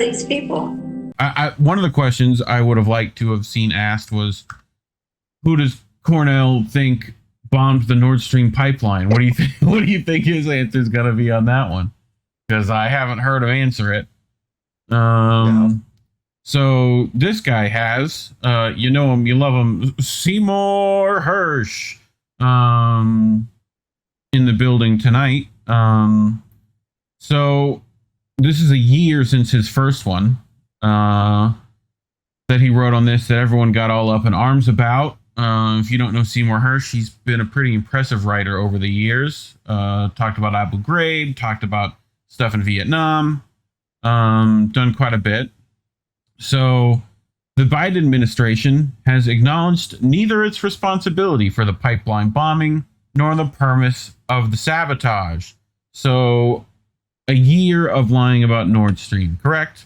these people? One of the questions I would have liked to have seen asked was, who does Cornell think bombed the Nord Stream pipeline? What do you think? What do you think his answer is going to be on that one? Because I haven't heard him answer it. No. So this guy has, you know him, you love him, Seymour Hersh, in the building tonight. So this is a year since his first one that he wrote on this that everyone got all up in arms about. If you don't know Seymour Hersh, he's been a pretty impressive writer over the years. Talked about Abu Ghraib, talked about stuff in Vietnam, done quite a bit. So the Biden administration has acknowledged neither its responsibility for the pipeline bombing nor the premise of the sabotage. So a year of lying about Nord Stream, correct?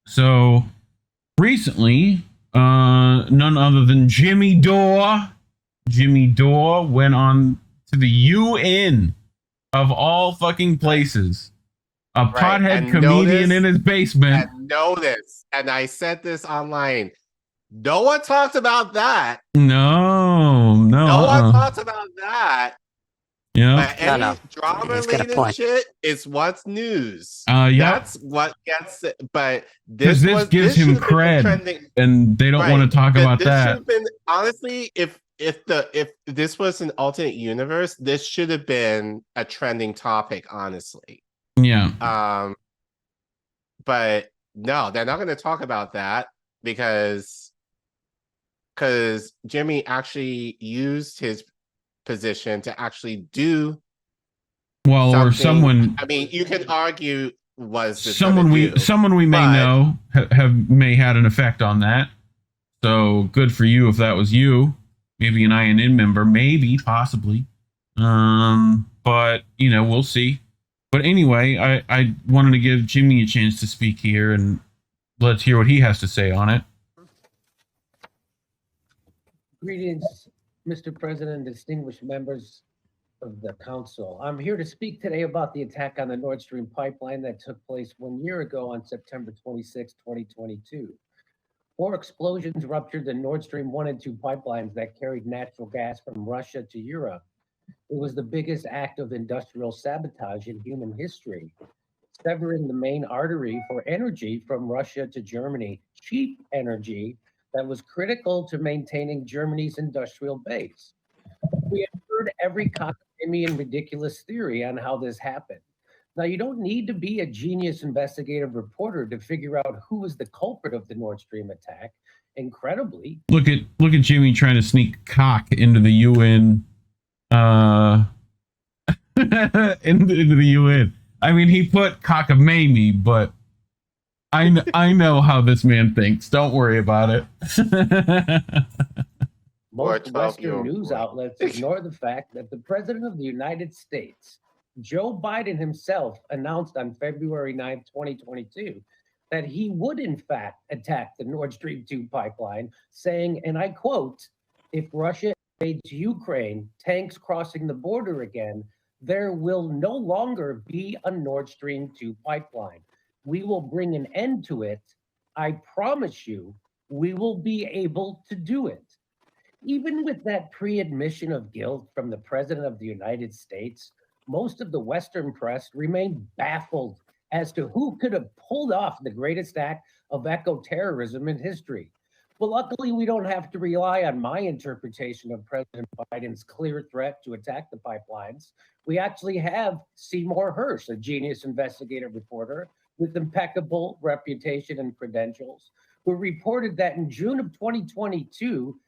So recently, none other than Jimmy Dore went on to the UN of all fucking places. A pothead comedian in his basement. And and I said this online. No one talked about that. No. No one talked about that. Yeah. Any drama-related shit is what's news. That's what gets it. But this gives him cred, and they don't want to talk about that. Honestly, if this was an alternate universe, this should have been a trending topic. Honestly. Yeah. But no, they're not going to talk about that because Jimmy actually used his position to actually do something. Or someone. I mean, you can argue was someone we may know may had an effect on that. So good for you if that was you. Maybe an INN member, maybe, possibly. But we'll see. But anyway, I wanted to give Jimmy a chance to speak here, and let's hear what he has to say on it. Greetings, Mr. President, distinguished members of the council. I'm here to speak today about the attack on the Nord Stream pipeline that took place 1 year ago on September 26, 2022. 4 explosions ruptured the Nord Stream 1 and 2 pipelines that carried natural gas from Russia to Europe. It was the biggest act of industrial sabotage in human history, severing the main artery for energy from Russia to Germany, cheap energy that was critical to maintaining Germany's industrial base. We have heard every cockamamie and ridiculous theory on how this happened. Now, you don't need to be a genius investigative reporter to figure out who was the culprit of the Nord Stream attack. Incredibly, look at Jimmy trying to sneak cock into the UN. Into the UN. I mean, he put cockamamie, but I know how this man thinks. Don't worry about it. Most Western news outlets ignore the fact that the President of the United States, Joe Biden himself, announced on February 9th, 2022, that he would in fact attack the Nord Stream 2 pipeline, saying, and I quote, "If Russia invades Ukraine, tanks crossing the border again, there will no longer be a Nord Stream 2 pipeline. We will bring an end to it. I promise you, we will be able to do it." Even with that pre-admission of guilt from the President of the United States, most of the Western press remained baffled as to who could have pulled off the greatest act of eco-terrorism in history. Well, luckily, we don't have to rely on my interpretation of President Biden's clear threat to attack the pipelines. We actually have Seymour Hersh, a genius investigative reporter with impeccable reputation and credentials, who reported that in June of 2022,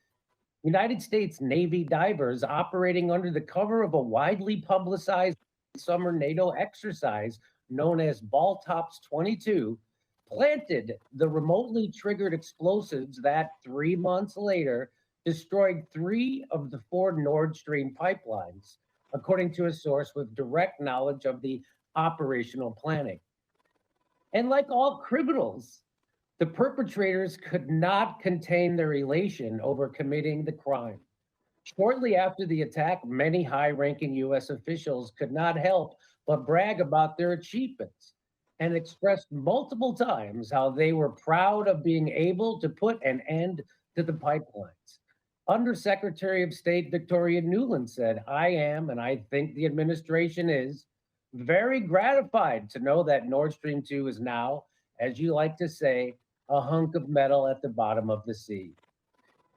United States Navy divers operating under the cover of a widely publicized summer NATO exercise known as Baltops 22 planted the remotely triggered explosives that 3 months later destroyed 3 of the 4 Nord Stream pipelines, according to a source with direct knowledge of the operational planning. And like all criminals, the perpetrators could not contain their elation over committing the crime. Shortly after the attack, many high-ranking U.S. officials could not help but brag about their achievements. and expressed multiple times how they were proud of being able to put an end to the pipelines. Undersecretary of State Victoria Nuland said, I am, and I think the administration is, very gratified to know that Nord Stream 2 is now, as you like to say, a hunk of metal at the bottom of the sea.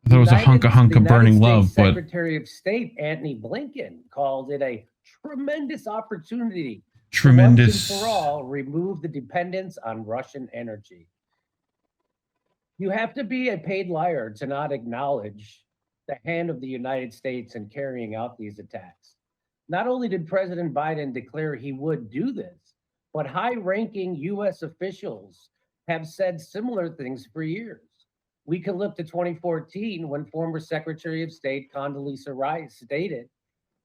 There was a hunk of burning love, but Secretary of State Antony Blinken called it a tremendous opportunity tremendous to once and for all remove the dependence on Russian energy. You have to be a paid liar to not acknowledge the hand of the United States in carrying out these attacks. Not only did President Biden declare he would do this, but high-ranking U.S. officials have said similar things for years. We can look to 2014 when former Secretary of State Condoleezza Rice stated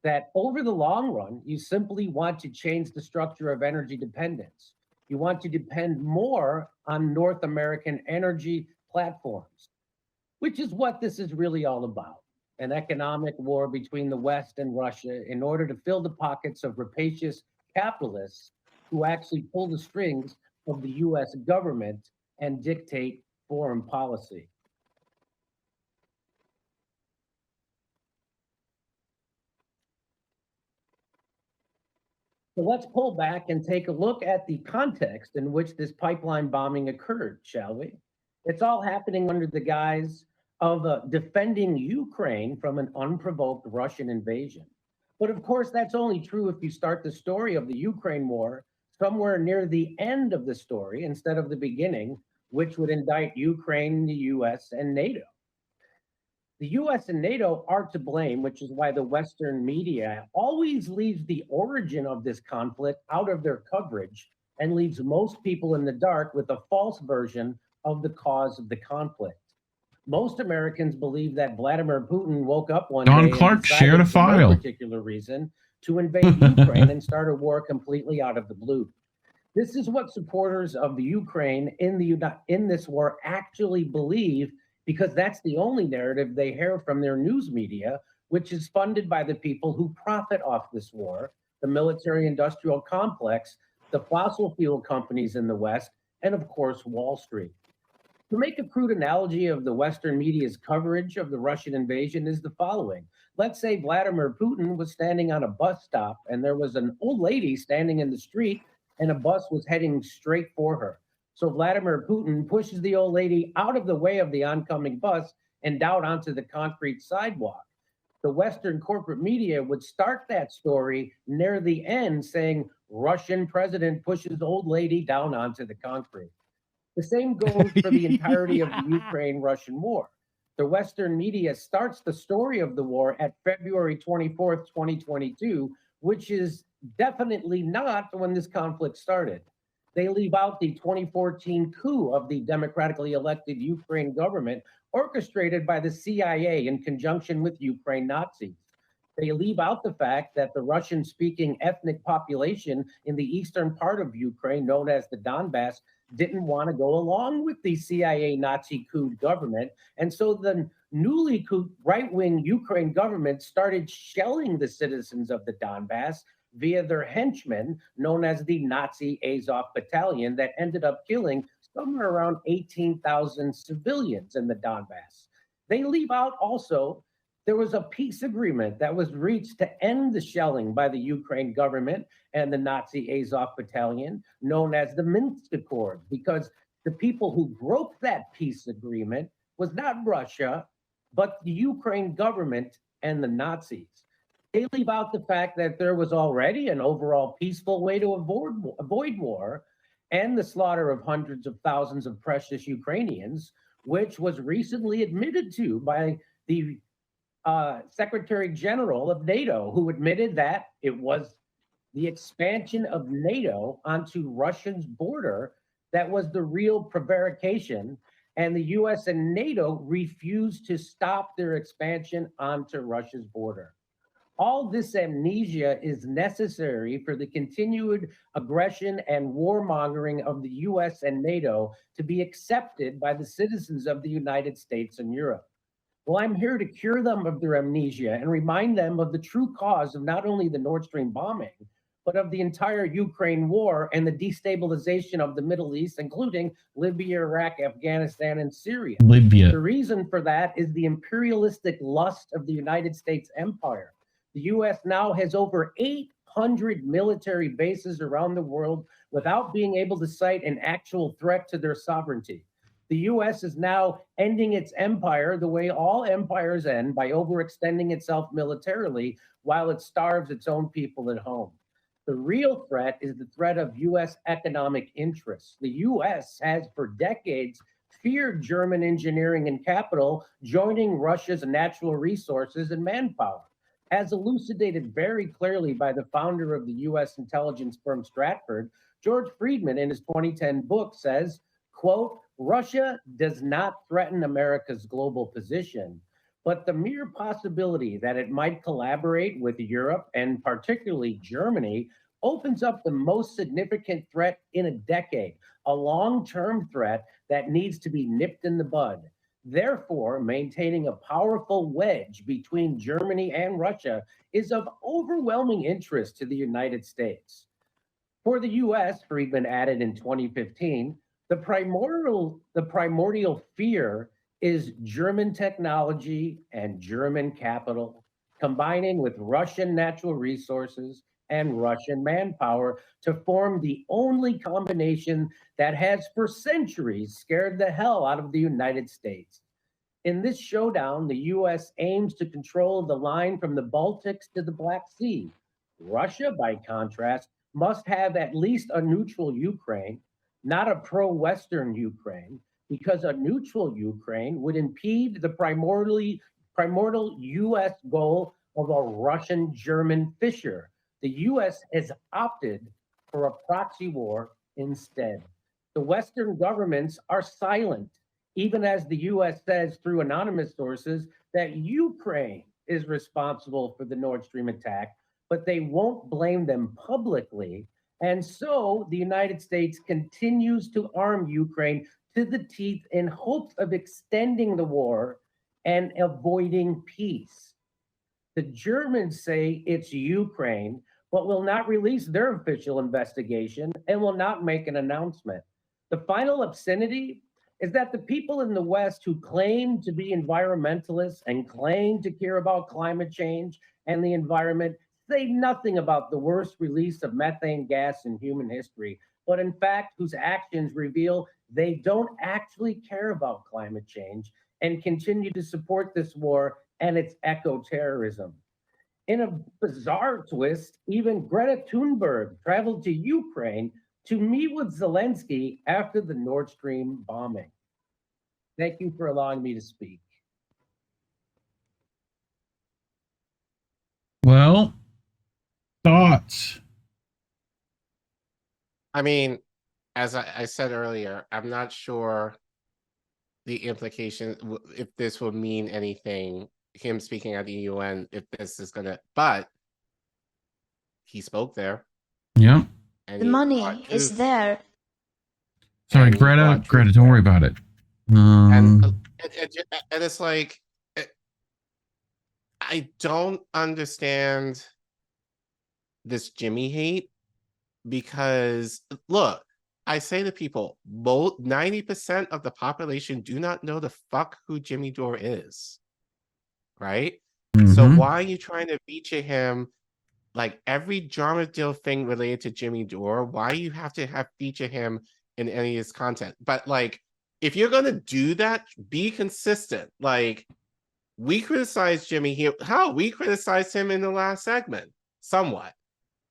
that over the long run, you simply want to change the structure of energy dependence. You want to depend more on North American energy platforms, which is what this is really all about. An economic war between the West and Russia in order to fill the pockets of rapacious capitalists who actually pull the strings of the US government and dictate foreign policy. So let's pull back and take a look at the context in which this pipeline bombing occurred, shall we? It's all happening under the guise of defending Ukraine from an unprovoked Russian invasion. But of course, that's only true if you start the story of the Ukraine war somewhere near the end of the story instead of the beginning, which would indict Ukraine, the US, and NATO. The US and NATO are to blame, which is why the Western media always leaves the origin of this conflict out of their coverage and leaves most people in the dark with a false version of the cause of the conflict. Most Americans believe that Vladimir Putin woke up one Don day Clark and shared a for no file. particular reason to invade Ukraine and start a war completely out of the blue. This is what supporters of the Ukraine in this war actually believe, because that's the only narrative they hear from their news media, which is funded by the people who profit off this war, the military-industrial complex, the fossil fuel companies in the West, and of course, Wall Street. To make a crude analogy of the Western media's coverage of the Russian invasion is the following. Let's say Vladimir Putin was standing on a bus stop and there was an old lady standing in the street and a bus was heading straight for her. So Vladimir Putin pushes the old lady out of the way of the oncoming bus and down onto the concrete sidewalk. The Western corporate media would start that story near the end saying, Russian president pushes old lady down onto the concrete. The same goes for the entirety of the Ukraine-Russian war. The Western media starts the story of the war at February 24th, 2022, which is definitely not when this conflict started. They leave out the 2014 coup of the democratically elected Ukraine government orchestrated by the CIA in conjunction with Ukraine Nazis. They leave out the fact that the Russian-speaking ethnic population in the eastern part of Ukraine, known as the Donbass, didn't want to go along with the CIA Nazi coup government. And so the newly coup right-wing Ukraine government started shelling the citizens of the Donbass via their henchmen, known as the Nazi Azov Battalion, that ended up killing somewhere around 18,000 civilians in the Donbass. They leave out also, there was a peace agreement that was reached to end the shelling by the Ukraine government and the Nazi Azov Battalion, known as the Minsk Accord, because the people who broke that peace agreement was not Russia, but the Ukraine government and the Nazis. They leave out the fact that there was already an overall peaceful way to avoid war and the slaughter of hundreds of thousands of precious Ukrainians, which was recently admitted to by the Secretary General of NATO, who admitted that it was the expansion of NATO onto Russia's border that was the real prevarication, and the US and NATO refused to stop their expansion onto Russia's border. All this amnesia is necessary for the continued aggression and warmongering of the US and NATO to be accepted by the citizens of the United States and Europe. Well, I'm here to cure them of their amnesia and remind them of the true cause of not only the Nord Stream bombing, but of the entire Ukraine war and the destabilization of the Middle East, including Libya, Iraq, Afghanistan, and Syria. Libya. The reason for that is the imperialistic lust of the United States empire. The U.S. now has over 800 military bases around the world without being able to cite an actual threat to their sovereignty. The U.S. is now ending its empire the way all empires end, by overextending itself militarily while it starves its own people at home. The real threat is the threat of U.S. economic interests. The U.S. has for decades feared German engineering and capital joining Russia's natural resources and manpower. As elucidated very clearly by the founder of the U.S. intelligence firm Stratford, George Friedman, in his 2010 book, says, quote, Russia does not threaten America's global position, but the mere possibility that it might collaborate with Europe, and particularly Germany, opens up the most significant threat in a decade, a long-term threat that needs to be nipped in the bud. Therefore, maintaining a powerful wedge between Germany and Russia is of overwhelming interest to the United States. For the U.S., Friedman added in 2015, the primordial fear is German technology and German capital combining with Russian natural resources and Russian manpower to form the only combination that has for centuries scared the hell out of the United States. In this showdown, the U.S. aims to control the line from the Baltics to the Black Sea. Russia, by contrast, must have at least a neutral Ukraine, not a pro-Western Ukraine, because a neutral Ukraine would impede the primordial U.S. goal of a Russian-German fissure. The U.S. has opted for a proxy war instead. The Western governments are silent, even as the U.S. says through anonymous sources that Ukraine is responsible for the Nord Stream attack, but they won't blame them publicly. And so the United States continues to arm Ukraine to the teeth in hopes of extending the war and avoiding peace. The Germans say it's Ukraine, but will not release their official investigation and will not make an announcement. The final obscenity is that the people in the West who claim to be environmentalists and claim to care about climate change and the environment say nothing about the worst release of methane gas in human history, but in fact, whose actions reveal they don't actually care about climate change and continue to support this war and its eco-terrorism. In a bizarre twist, even Greta Thunberg traveled to Ukraine to meet with Zelensky after the Nord Stream bombing. Thank you for allowing me to speak. Well, thoughts? I mean, as I said earlier, I'm not sure the implication, if this will mean anything, him speaking at the UN, if this is going to, but he spoke there. Yeah. And the money is there. Sorry, Greta, don't worry about it. And it's like, I don't understand this Jimmy hate, because look, I say to people, 90% of the population do not know the fuck who Jimmy Dore is, right? So why are you trying to feature him? Like every drama deal thing related to Jimmy Dore, why you have to feature him in any of his content? But like, if you're gonna do that, be consistent. Like, we criticized Jimmy here. How we criticized him in the last segment, somewhat.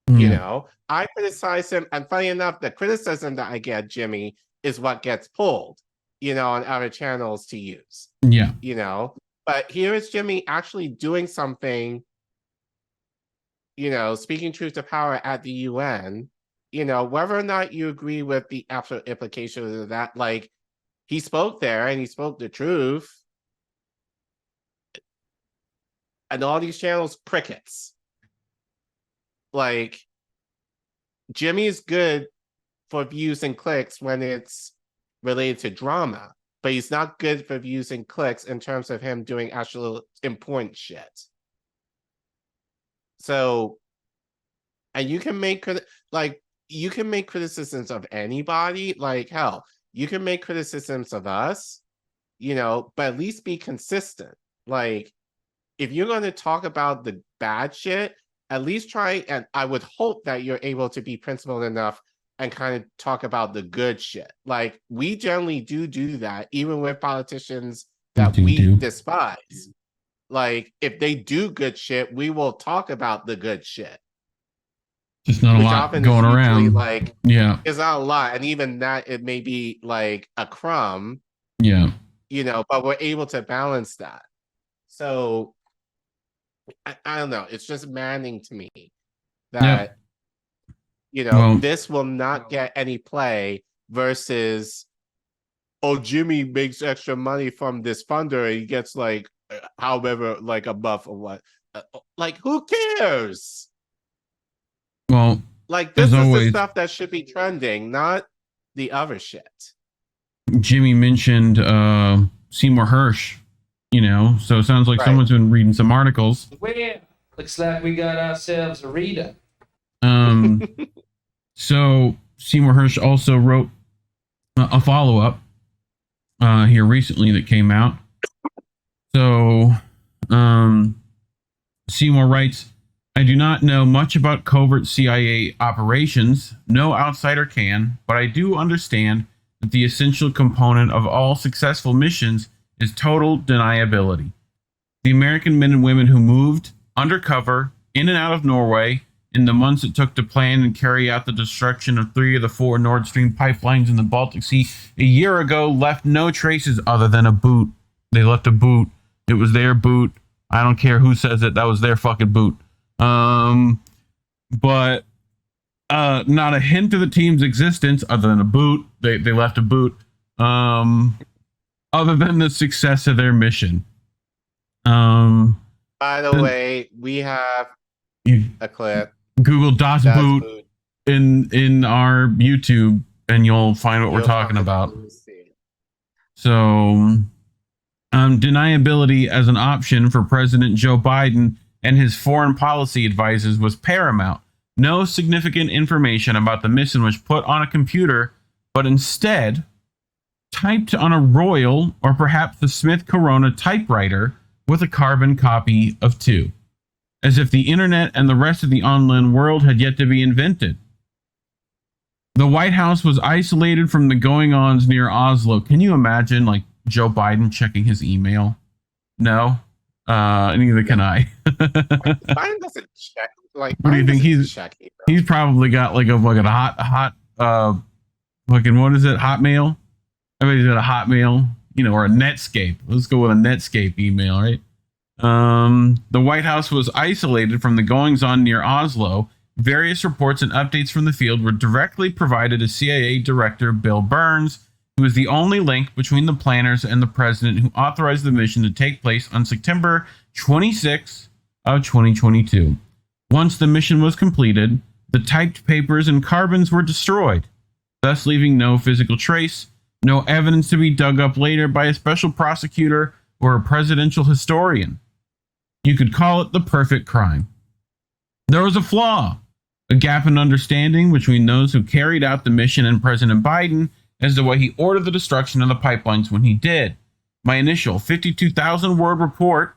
You know, I criticize him, and funny enough, the criticism that I get, Jimmy, is what gets pulled, you know, on other channels to use. Yeah. You know, but here is Jimmy actually doing something, you know, speaking truth to power at the UN, you know, whether or not you agree with the absolute implications of that, like, he spoke there and he spoke the truth. And all these channels, crickets. Like, Jimmy is good for views and clicks when it's related to drama, but he's not good for views and clicks in terms of him doing actual important shit. So And you can make you can make criticisms of anybody. Like, hell, you can make criticisms of us, but at least be consistent. Like, if you're going to talk about the bad shit, at least try, and I would hope that you're able to be principled enough and kind of talk about the good shit. Like, we generally do that, even with politicians that we despise. Like, if they do good shit, we will talk about the good shit. Just not a lot going around. Like, yeah, it's not a lot, and even that, it may be like a crumb. Yeah, but we're able to balance that. So I don't know. It's just maddening to me that this will not get any play versus, oh, Jimmy makes extra money from this funder and he gets like however like a buff or what. Like, who cares? Well, like, this is the stuff that should be trending, not the other shit. Jimmy mentioned Seymour Hersh, so it sounds like someone's been reading some articles. Well, looks like we got ourselves a reader. So Seymour Hersh also wrote a follow-up here recently that came out. So Seymour writes, I do not know much about covert CIA operations. No outsider can, but I do understand that the essential component of all successful missions is total deniability. The American men and women who moved undercover in and out of Norway in the months it took to plan and carry out the destruction of 3 of the 4 Nord Stream pipelines in the Baltic Sea a year ago left no traces other than a boot. They left a boot. It was their boot. I don't care who says it. That was their fucking boot. But not a hint of the team's existence other than a boot. They left a boot. Other than the success of their mission. By the way, we have a clip. Google Das Boot in our YouTube, and you'll find what we're talking about. So, deniability as an option for President Joe Biden and his foreign policy advisors was paramount. No significant information about the mission was put on a computer, but instead typed on a Royal or perhaps the Smith Corona typewriter with a carbon copy of 2, as if the internet and the rest of the online world had yet to be invented. The White House was isolated from the going-ons near Oslo. Can you imagine, like, Joe Biden checking his email? No. Neither can I. Biden doesn't check. Like, what do you think? He's probably got like a hot fucking, what is it? Hotmail? I mean, he's got a Hotmail, or a Netscape. Let's go with a Netscape email, right? The White House was isolated from the goings on near Oslo. Various reports and updates from the field were directly provided to CIA Director Bill Burns, who was the only link between the planners and the president who authorized the mission to take place on September 26 of 2022. Once the mission was completed, the typed papers and carbons were destroyed, thus leaving no physical trace, no evidence to be dug up later by a special prosecutor or a presidential historian. You could call it the perfect crime. There was a flaw, a gap in understanding between those who carried out the mission and President Biden as to why he ordered the destruction of the pipelines when he did. My initial 52,000 word report,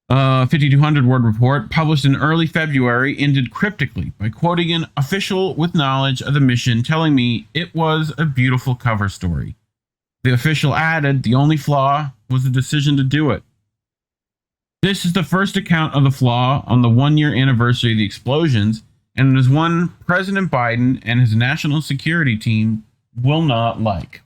5,200 word report, published in early February, ended cryptically by quoting an official with knowledge of the mission telling me it was a beautiful cover story. The official added the only flaw was the decision to do it. This is the first account of the flaw on the 1-year anniversary of the explosions, and it is one President Biden and his national security team will not like.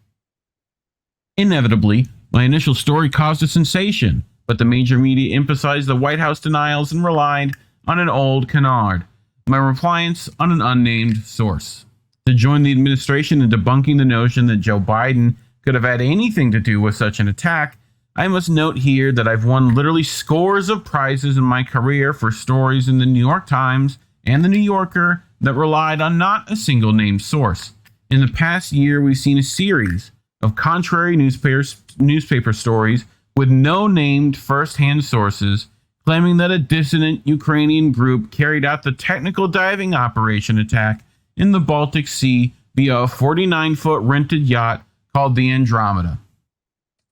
Inevitably, my initial story caused a sensation, but the major media emphasized the White House denials and relied on an old canard, my reliance on an unnamed source. To join the administration in debunking the notion that Joe Biden could have had anything to do with such an attack, I must note here that I've won literally scores of prizes in my career for stories in the New York Times and the New Yorker that relied on not a single named source. In the past year, we've seen a series of contrary newspaper stories with no named first-hand sources claiming that a dissident Ukrainian group carried out the technical diving operation attack in the Baltic Sea via a 49-foot rented yacht called the Andromeda.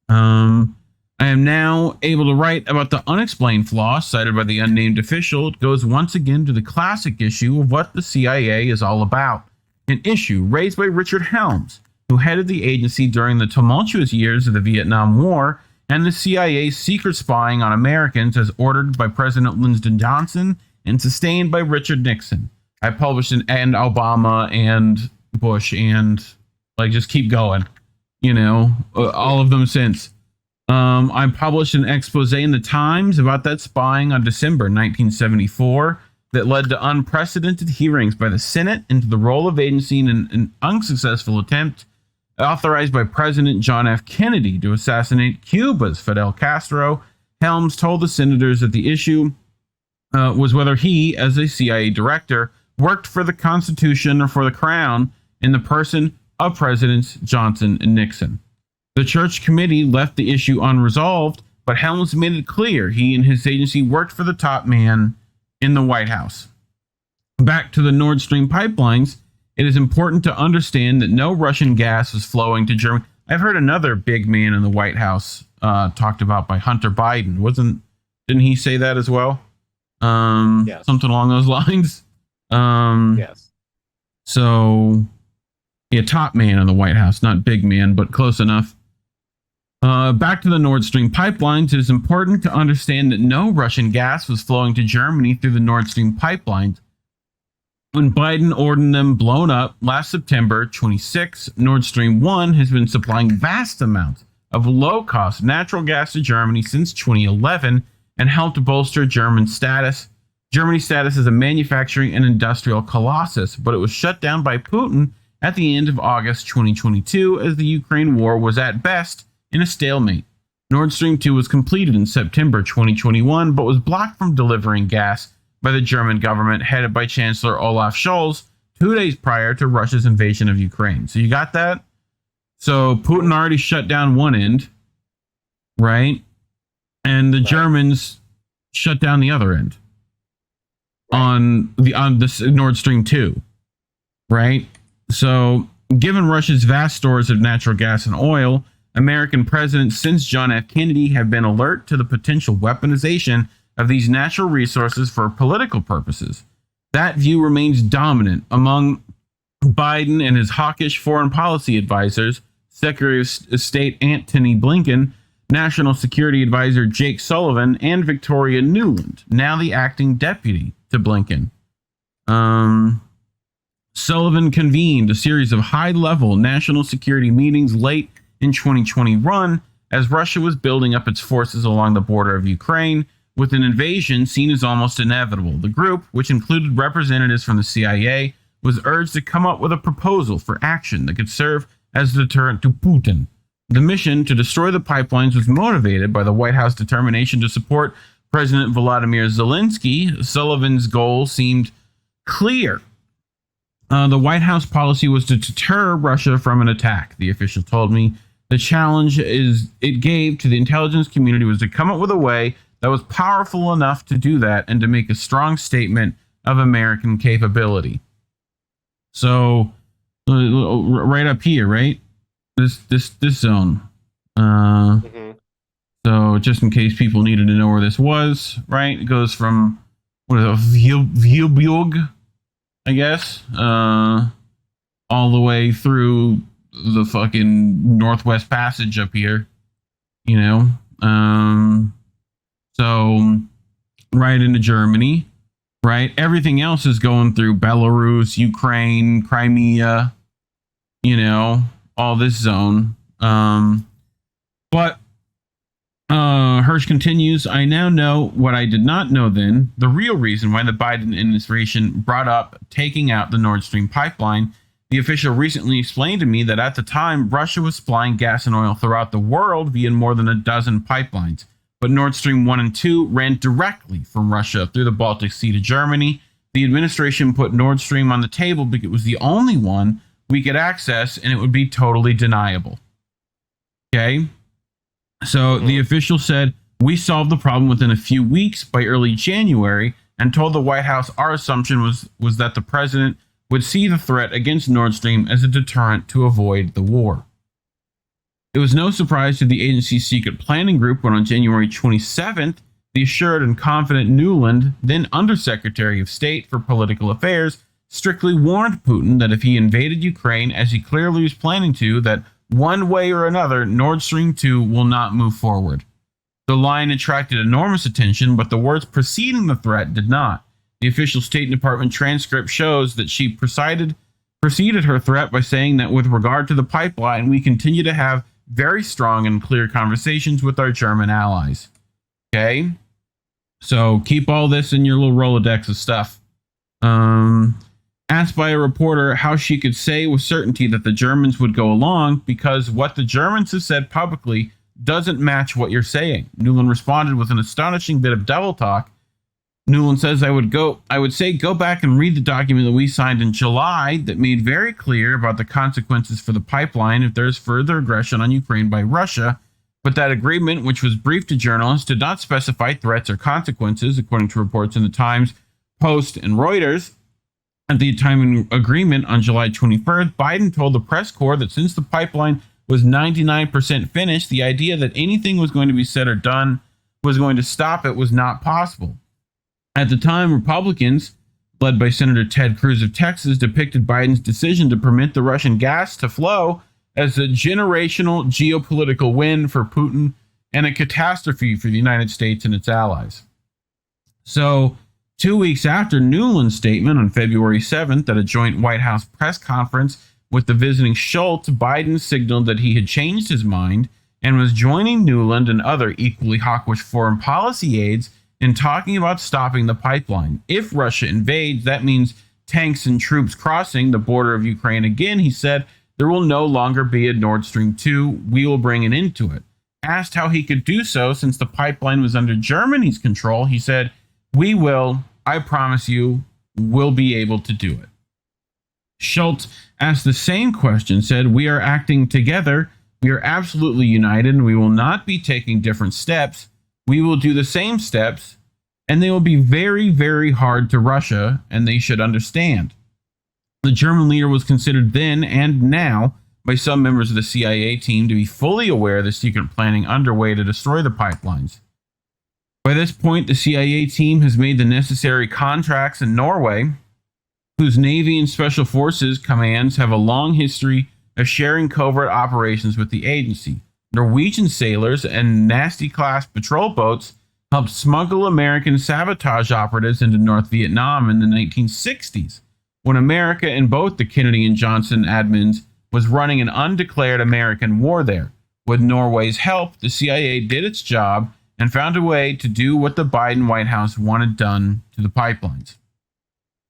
I am now able to write about the unexplained flaw cited by the unnamed official. It goes once again to the classic issue of what the CIA is all about, an issue raised by Richard Helms, who headed the agency during the tumultuous years of the Vietnam War and the CIA's secret spying on Americans as ordered by President Lyndon Johnson and sustained by Richard Nixon. I published and Obama and Bush and just keep going, all of them since. I published an expose in the Times about that spying on December 1974 that led to unprecedented hearings by the Senate into the role of agency in an unsuccessful attempt authorized by President John F. Kennedy to assassinate Cuba's Fidel Castro. Helms told the senators that the issue was whether he, as a CIA director, worked for the Constitution or for the Crown in the person of Presidents Johnson and Nixon. The Church Committee left the issue unresolved, but Helms made it clear he and his agency worked for the top man in the White House. Back to the Nord Stream pipelines, it is important to understand that no Russian gas was flowing to Germany. I've heard another big man in the White House talked about by Hunter Biden. Didn't he say that as well? Yes. Something along those lines. Yes. So, yeah, top man in the White House, not big man, but close enough. Back to the Nord Stream pipelines, it is important to understand that no Russian gas was flowing to Germany through the Nord Stream pipelines. When Biden ordered them blown up last September 26, Nord Stream 1 has been supplying vast amounts of low-cost natural gas to Germany since 2011 and helped bolster Germany's status as a manufacturing and industrial colossus, but it was shut down by Putin at the end of August 2022 as the Ukraine war was at best in a stalemate. Nord Stream 2 was completed in September 2021, but was blocked from delivering gas by the German government headed by Chancellor Olaf Scholz 2 days prior to Russia's invasion of Ukraine. So you got that? So Putin already shut down one end, right? And the Germans shut down the other end on this Nord Stream 2, right? So given Russia's vast stores of natural gas and oil, American presidents since John F. Kennedy have been alert to the potential weaponization of these natural resources for political purposes. That view remains dominant among Biden and his hawkish foreign policy advisors, Secretary of State Antony Blinken, National Security Advisor Jake Sullivan, and Victoria Nuland, now the acting deputy to Blinken. Sullivan convened a series of high-level national security meetings late in 2021 as Russia was building up its forces along the border of Ukraine, with an invasion seen as almost inevitable. The group, which included representatives from the CIA, was urged to come up with a proposal for action that could serve as a deterrent to Putin. The mission to destroy the pipelines was motivated by the White House determination to support President Volodymyr Zelensky. Sullivan's goal seemed clear. The White House policy was to deter Russia from an attack, the official told me. The challenge it gave to the intelligence community was to come up with a way that was powerful enough to do that and to make a strong statement of American capability. So, right up here, right? This zone. So, just in case people needed to know where this was, right? It goes from Vielburg, I guess, all the way through the fucking Northwest Passage up here, So, right into Germany, right? Everything else is going through Belarus, Ukraine, Crimea, all this zone. But Hersh continues, I now know what I did not know then, the real reason why the Biden administration brought up taking out the Nord Stream pipeline. The official recently explained to me that at the time, Russia was supplying gas and oil throughout the world via more than a dozen pipelines. But Nord Stream 1 and 2 ran directly from Russia through the Baltic Sea to Germany. The administration put Nord Stream on the table because it was the only one we could access and it would be totally deniable. Okay? So the official said, We solved the problem within a few weeks by early January and told the White House our assumption was that the president would see the threat against Nord Stream as a deterrent to avoid the war. It was no surprise to the agency's secret planning group when on January 27th, the assured and confident Nuland, then Undersecretary of State for Political Affairs, strictly warned Putin that if he invaded Ukraine, as he clearly was planning to, that one way or another, Nord Stream 2 will not move forward. The line attracted enormous attention, but the words preceding the threat did not. The official State Department transcript shows that she preceded her threat by saying that with regard to the pipeline, we continue to have very strong and clear conversations with our German allies. Okay? So keep all this in your little Rolodex of stuff. Asked by a reporter how she could say with certainty that the Germans would go along because what the Germans have said publicly doesn't match what you're saying. Nuland responded with an astonishing bit of double talk. Nuland says, I would say go back and read the document that we signed in July that made very clear about the consequences for the pipeline if there's further aggression on Ukraine by Russia. But that agreement, which was briefed to journalists, did not specify threats or consequences, according to reports in the Times, Post, and Reuters. At the time of agreement on July 21st, Biden told the press corps that since the pipeline was 99% finished, the idea that anything was going to be said or done was going to stop it was not possible. At the time, Republicans, led by Senator Ted Cruz of Texas, depicted Biden's decision to permit the Russian gas to flow as a generational geopolitical win for Putin and a catastrophe for the United States and its allies. So, 2 weeks after Nuland's statement on February 7th at a joint White House press conference with the visiting Schultz, Biden signaled that he had changed his mind and was joining Nuland and other equally hawkish foreign policy aides in talking about stopping the pipeline. If Russia invades, that means tanks and troops crossing the border of Ukraine again, he said. There will no longer be a Nord Stream 2. We will bring an end to it. Asked how he could do so since the pipeline was under Germany's control, he said, we will, I promise you, we'll be able to do it. Schultz asked the same question, said, we are acting together. We are absolutely united, and we will not be taking different steps. We will do the same steps, and they will be very, very hard to Russia, and they should understand. The German leader was considered then and now by some members of the CIA team to be fully aware of the secret planning underway to destroy the pipelines. By this point, the CIA team has made the necessary contracts in Norway, whose Navy and Special Forces commands have a long history of sharing covert operations with the agency. Norwegian sailors and Nasty-class patrol boats helped smuggle American sabotage operatives into North Vietnam in the 1960s, when America in both the Kennedy and Johnson admins was running an undeclared American war there. With Norway's help, the CIA did its job and found a way to do what the Biden White House wanted done to the pipelines.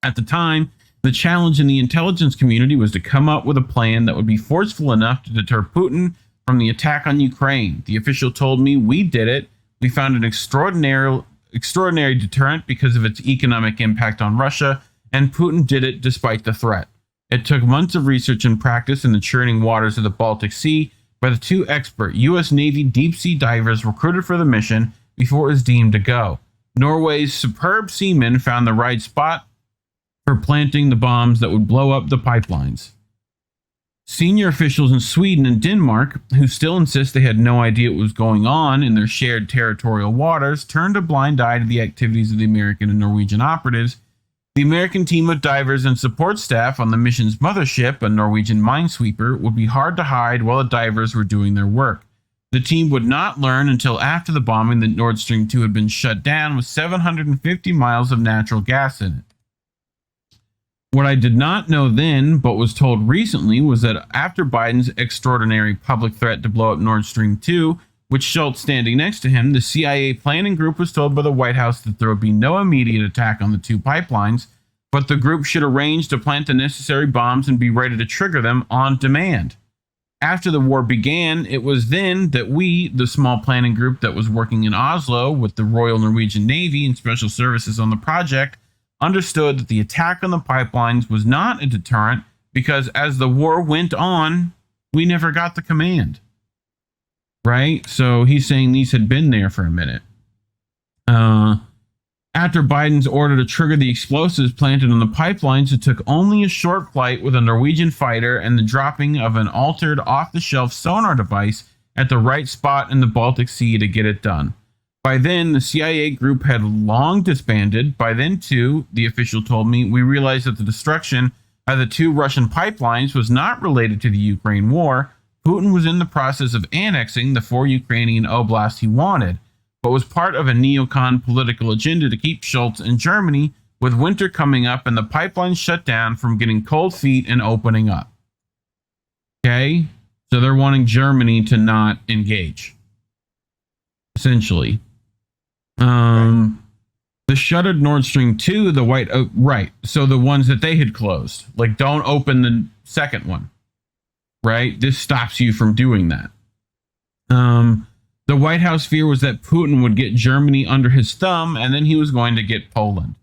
At the time, the challenge in the intelligence community was to come up with a plan that would be forceful enough to deter Putin from the attack on Ukraine. The official told me, we did it. We found an extraordinary deterrent because of its economic impact on Russia, and Putin did it despite the threat. It took months of research and practice in the churning waters of the Baltic Sea by the two expert U.S. Navy deep-sea divers recruited for the mission before it was deemed to go. Norway's superb seamen found the right spot for planting the bombs that would blow up the pipelines. Senior officials in Sweden and Denmark, who still insist they had no idea what was going on in their shared territorial waters, turned a blind eye to the activities of the American and Norwegian operatives. The American team of divers and support staff on the mission's mothership, a Norwegian minesweeper, would be hard to hide while the divers were doing their work. The team would not learn until after the bombing that Nord Stream 2 had been shut down with 750 miles of natural gas in it. What I did not know then, but was told recently, was that after Biden's extraordinary public threat to blow up Nord Stream 2, with Schultz standing next to him, the CIA planning group was told by the White House that there would be no immediate attack on the two pipelines, but the group should arrange to plant the necessary bombs and be ready to trigger them on demand. After the war began, it was then that we, the small planning group that was working in Oslo with the Royal Norwegian Navy and Special Services on the project, understood that the attack on the pipelines was not a deterrent because as the war went on, we never got the command. right? So he's saying these had been there for a minute. After Biden's order to trigger the explosives planted on the pipelines, it took only a short flight with a Norwegian fighter and the dropping of an altered off-the-shelf sonar device at the right spot in the Baltic Sea to get it done. By then, the CIA group had long disbanded. By then, too, the official told me, we realized that the destruction of the 2 Russian pipelines was not related to the Ukraine war. Putin was in the process of annexing the 4 Ukrainian oblasts he wanted, but was part of a neocon political agenda to keep Schultz in Germany, with winter coming up and the pipelines shut down from getting cold feet and opening up. Okay? So they're wanting Germany to not engage, essentially. The shuttered Nord Stream 2, the white, right. So the ones that they had closed, like, don't open the second one, right? This stops you from doing that. The White House fear was that Putin would get Germany under his thumb and then he was going to get Poland.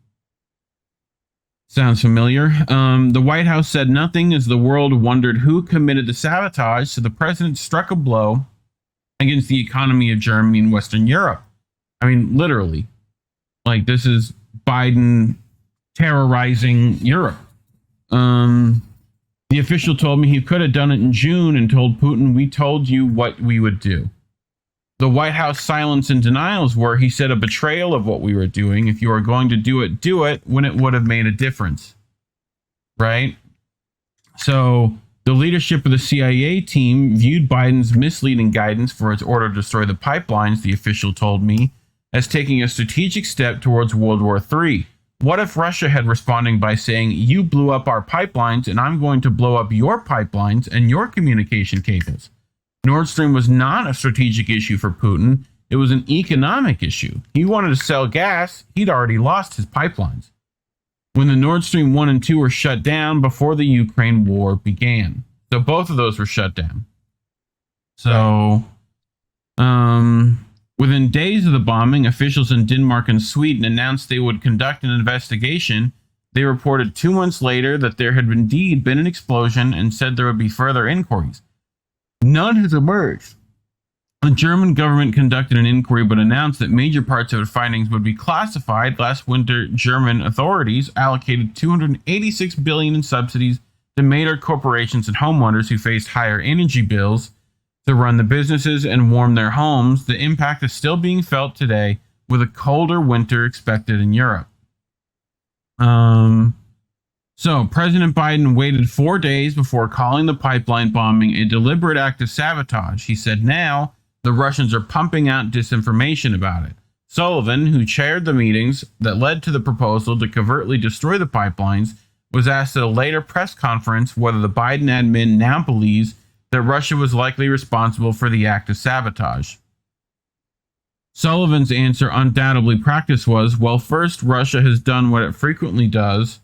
Sounds familiar. The White House said nothing as the world wondered who committed the sabotage, so the president struck a blow against the economy of Germany and Western Europe. I mean, literally. Like, this is Biden terrorizing Europe. The official told me he could have done it in June and told Putin, we told you what we would do. The White House silence and denials were, he said, a betrayal of what we were doing. If you are going to do it when it would have made a difference. Right? So the leadership of the CIA team viewed Biden's misleading guidance for its order to destroy the pipelines, the official told me, as taking a strategic step towards World War III. What if Russia had responded by saying, you blew up our pipelines and I'm going to blow up your pipelines and your communication cables? Nord Stream was not a strategic issue for Putin. It was an economic issue. He wanted to sell gas. He'd already lost his pipelines. When the Nord Stream 1 and 2 were shut down before the Ukraine war began. So both of those were shut down. So, within days of the bombing, officials in Denmark and Sweden announced they would conduct an investigation. They reported 2 months later that there had indeed been an explosion and said there would be further inquiries. None has emerged. The German government conducted an inquiry but announced that major parts of its findings would be classified. Last winter, German authorities allocated $286 billion in subsidies to major corporations and homeowners who faced higher energy bills to run the businesses and warm their homes. The impact is still being felt today with a colder winter expected in Europe. So President Biden waited 4 days before calling the pipeline bombing a deliberate act of sabotage. He said now the Russians are pumping out disinformation about it. Sullivan, who chaired the meetings that led to the proposal to covertly destroy the pipelines, was asked at a later press conference whether the Biden admin now believes that Russia was likely responsible for the act of sabotage. Sullivan's answer, undoubtedly practice, was, well, first, Russia has done what it frequently does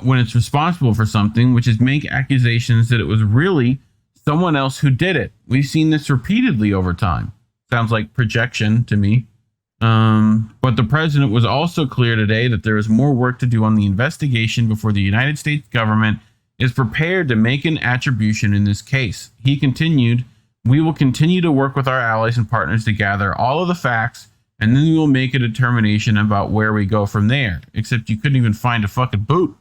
when it's responsible for something, which is make accusations that it was really someone else who did it. We've seen this repeatedly over time. Sounds like projection to me. But the president was also clear today that there is more work to do on the investigation before the United States government is prepared to make an attribution in this case. He continued, we will continue to work with our allies and partners to gather all of the facts, and then we will make a determination about where we go from there. Except you couldn't even find a fucking boot.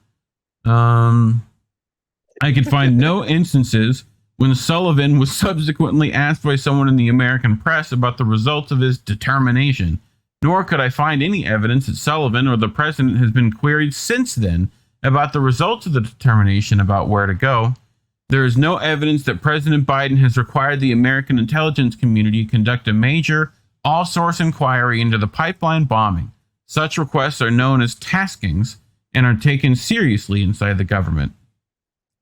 I could find no instances when Sullivan was subsequently asked by someone in the American press about the results of his determination, nor could I find any evidence that Sullivan or the president has been queried since then about the results of the determination about where to go. There is no evidence that President Biden has required the American intelligence community to conduct a major, all-source inquiry into the pipeline bombing. Such requests are known as taskings and are taken seriously inside the government.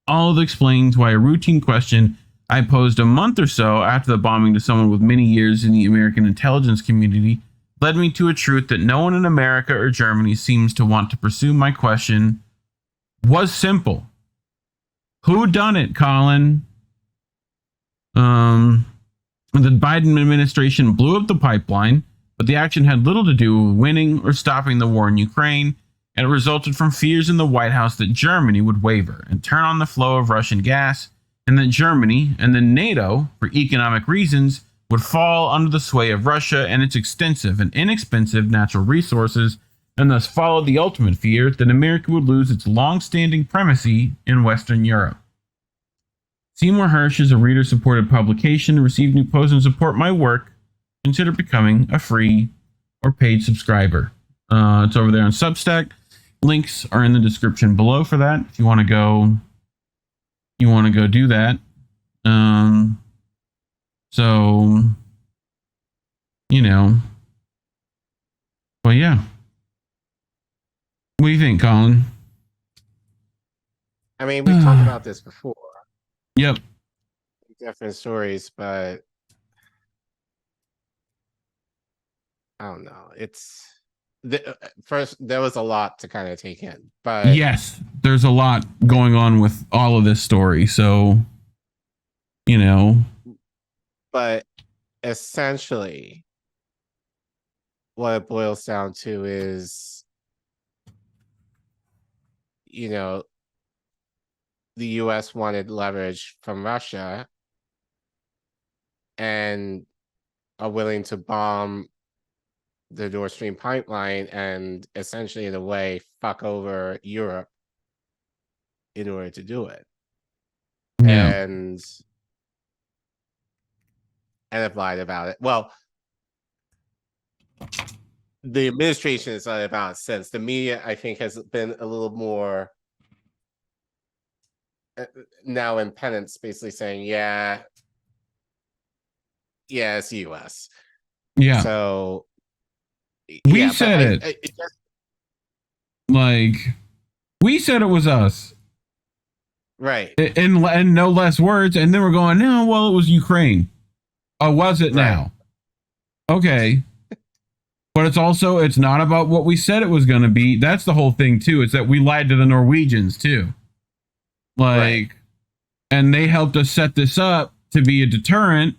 All of this explains why a routine question I posed a month or so after the bombing to someone with many years in the American intelligence community led me to a truth that no one in America or Germany seems to want to pursue. My question was simple. Who done it, Collin? The Biden administration blew up the pipeline, but the action had little to do with winning or stopping the war in Ukraine, and it resulted from fears in the White House that Germany would waver and turn on the flow of Russian gas, and that Germany and then NATO, for economic reasons, would fall under the sway of Russia and its extensive and inexpensive natural resources, and thus followed the ultimate fear that America would lose its long-standing primacy in Western Europe. Seymour Hersh is a reader-supported publication. To receive new posts and support my work, consider becoming a free or paid subscriber. It's over there on Substack. Links are in the description below for that. If you want to go do that. So, you know, well, yeah. What do you think, Collin? I mean, we've talked about this before. Yep. Different stories, but I don't know. First, there was a lot to kind of take in, but yes, there's a lot going on with all of this story. So, you know, but essentially, what it boils down to is, you know, the U.S. wanted leverage from Russia and are willing to bomb the Nord Stream pipeline and essentially, in a way, fuck over Europe in order to do it. yeah. And have lied about it. Well, the administration has lied about it since. The media, I think, has been a little more now in penance, basically saying, yeah, it's the US. Yeah. So we said it. Like, we said it was us. Right. In no less words. And then we're going, no, well, it was Ukraine. Oh, was it now? Okay. But it's not about what we said it was going to be. That's the whole thing, too. It's that we lied to the Norwegians, too. Like, and they helped us set this up to be a deterrent.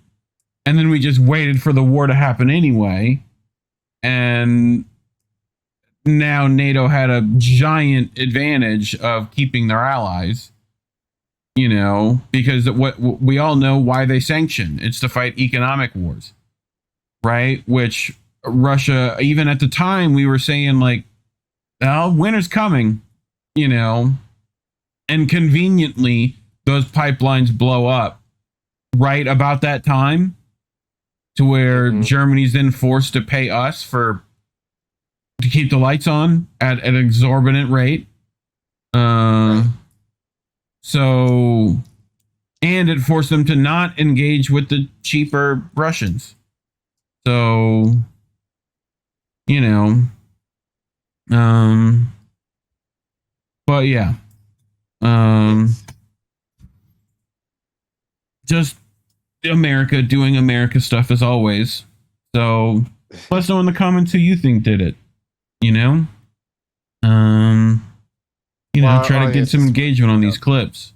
And then we just waited for the war to happen anyway. And now NATO had a giant advantage of keeping their allies, you know, because what we all know why they sanction. It's to fight economic wars, right? Which Russia, even at the time, we were saying like, oh, winter's coming, you know, and conveniently those pipelines blow up right about that time, to where Germany's then forced to pay us to keep the lights on at an exorbitant rate. So, and it forced them to not engage with the cheaper Russians. So, you know, but yeah, just America doing America stuff as always. So let us know in the comments who you think did it. You know, try to get some engagement on these clips.